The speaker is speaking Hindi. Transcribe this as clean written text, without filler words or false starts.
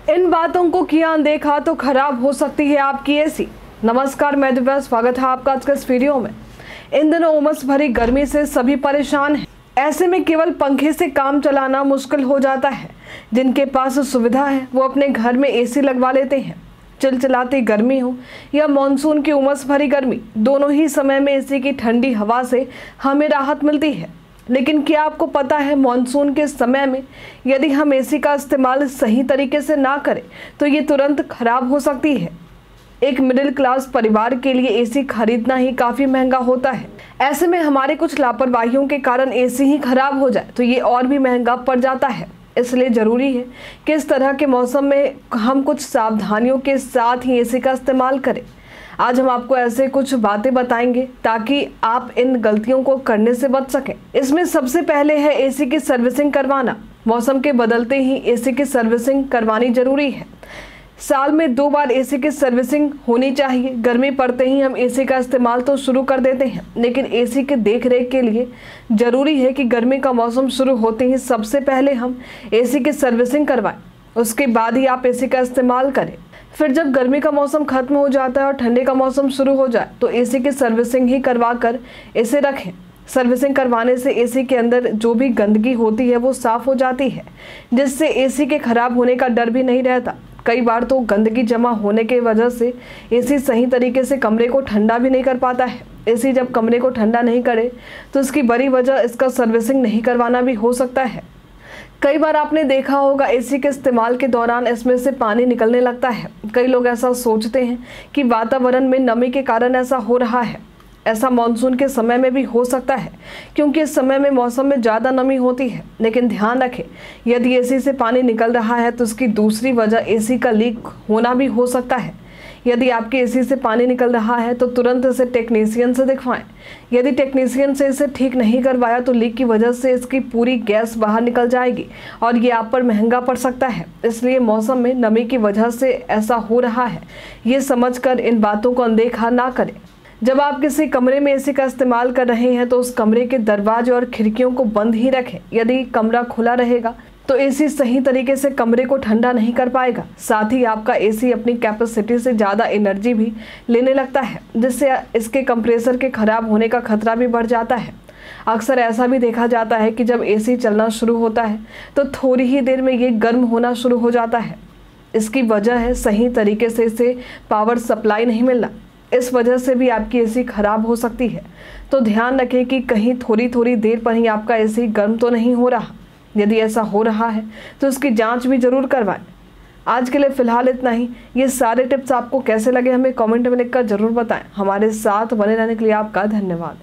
इन बातों को किया अनदेखा तो खराब हो सकती है आपकी एसी। नमस्कार, मैं दिव्या, स्वागत है आपका आज के इस वीडियो में। इन दिनों उमस भरी गर्मी से सभी परेशान हैं। ऐसे में केवल पंखे से काम चलाना मुश्किल हो जाता है। जिनके पास सुविधा है वो अपने घर में एसी लगवा लेते हैं। चिलचिलाती गर्मी हो या मानसून की उमस भरी गर्मी, दोनों ही समय में एसी की ठंडी हवा से हमें राहत मिलती है। लेकिन क्या आपको पता है, मानसून के समय में यदि हम एसी का इस्तेमाल सही तरीके से ना करें तो ये तुरंत खराब हो सकती है। एक मिडिल क्लास परिवार के लिए एसी खरीदना ही काफ़ी महंगा होता है। ऐसे में हमारे कुछ लापरवाहियों के कारण एसी ही खराब हो जाए तो ये और भी महंगा पड़ जाता है। इसलिए ज़रूरी है कि इस तरह के मौसम में हम कुछ सावधानियों के साथ ही एसी का इस्तेमाल करें। आज हम आपको ऐसे कुछ बातें बताएंगे ताकि आप इन गलतियों को करने से बच सकें। इसमें सबसे पहले है एसी की सर्विसिंग करवाना। मौसम के बदलते ही एसी की सर्विसिंग करवानी जरूरी है। साल में 2 बार एसी की सर्विसिंग होनी चाहिए। गर्मी पड़ते ही हम एसी का इस्तेमाल तो शुरू कर देते हैं, लेकिन एसी के देख रेख के लिए ज़रूरी है कि गर्मी का मौसम शुरू होते ही सबसे पहले हम एसी की सर्विसिंग करवाएं। उसके बाद ही आप एसी का इस्तेमाल करें। फिर जब गर्मी का मौसम खत्म हो जाता है और ठंडे का मौसम शुरू हो जाए तो एसी की सर्विसिंग ही करवा कर इसे रखें। सर्विसिंग करवाने से एसी के अंदर जो भी गंदगी होती है वो साफ़ हो जाती है, जिससे एसी के खराब होने का डर भी नहीं रहता। कई बार तो गंदगी जमा होने की वजह से एसी सही तरीके से कमरे को ठंडा भी नहीं कर पाता है। एसी जब कमरे को ठंडा नहीं करे तो इसकी बड़ी वजह इसका सर्विसिंग नहीं करवाना भी हो सकता है। कई बार आपने देखा होगा एसी के इस्तेमाल के दौरान इसमें से पानी निकलने लगता है। कई लोग ऐसा सोचते हैं कि वातावरण में नमी के कारण ऐसा हो रहा है। ऐसा मानसून के समय में भी हो सकता है, क्योंकि इस समय में मौसम में ज़्यादा नमी होती है। लेकिन ध्यान रखें, यदि एसी से पानी निकल रहा है तो उसकी दूसरी वजह एसी का लीक होना भी हो सकता है। यदि आपके एसी से पानी निकल रहा है तो तुरंत इसे टेक्नीशियन से दिखवाएं। यदि टेक्नीशियन से इसे ठीक नहीं करवाया तो लीक की वजह से इसकी पूरी गैस बाहर निकल जाएगी और ये आप पर महंगा पड़ सकता है। इसलिए मौसम में नमी की वजह से ऐसा हो रहा है, ये समझकर इन बातों को अनदेखा ना करें। जब आप किसी कमरे में एसी का इस्तेमाल कर रहे हैं तो उस कमरे के दरवाजे और खिड़कियों को बंद ही रखें। यदि कमरा खुला रहेगा तो एसी सही तरीके से कमरे को ठंडा नहीं कर पाएगा। साथ ही आपका एसी अपनी कैपेसिटी से ज़्यादा एनर्जी भी लेने लगता है, जिससे इसके कंप्रेसर के खराब होने का खतरा भी बढ़ जाता है। अक्सर ऐसा भी देखा जाता है कि जब एसी चलना शुरू होता है तो थोड़ी ही देर में ये गर्म होना शुरू हो जाता है। इसकी वजह है सही तरीके से इसे पावर सप्लाई नहीं मिलना। इस वजह से भी आपकी एसी खराब हो सकती है। तो ध्यान रखें कि कहीं थोड़ी थोड़ी देर पर ही आपका एसी गर्म तो नहीं हो रहा। यदि ऐसा हो रहा है तो उसकी जांच भी ज़रूर करवाएं। आज के लिए फ़िलहाल इतना ही। ये सारे टिप्स आपको कैसे लगे हमें कमेंट में लिखकर ज़रूर बताएं। हमारे साथ बने रहने के लिए आपका धन्यवाद।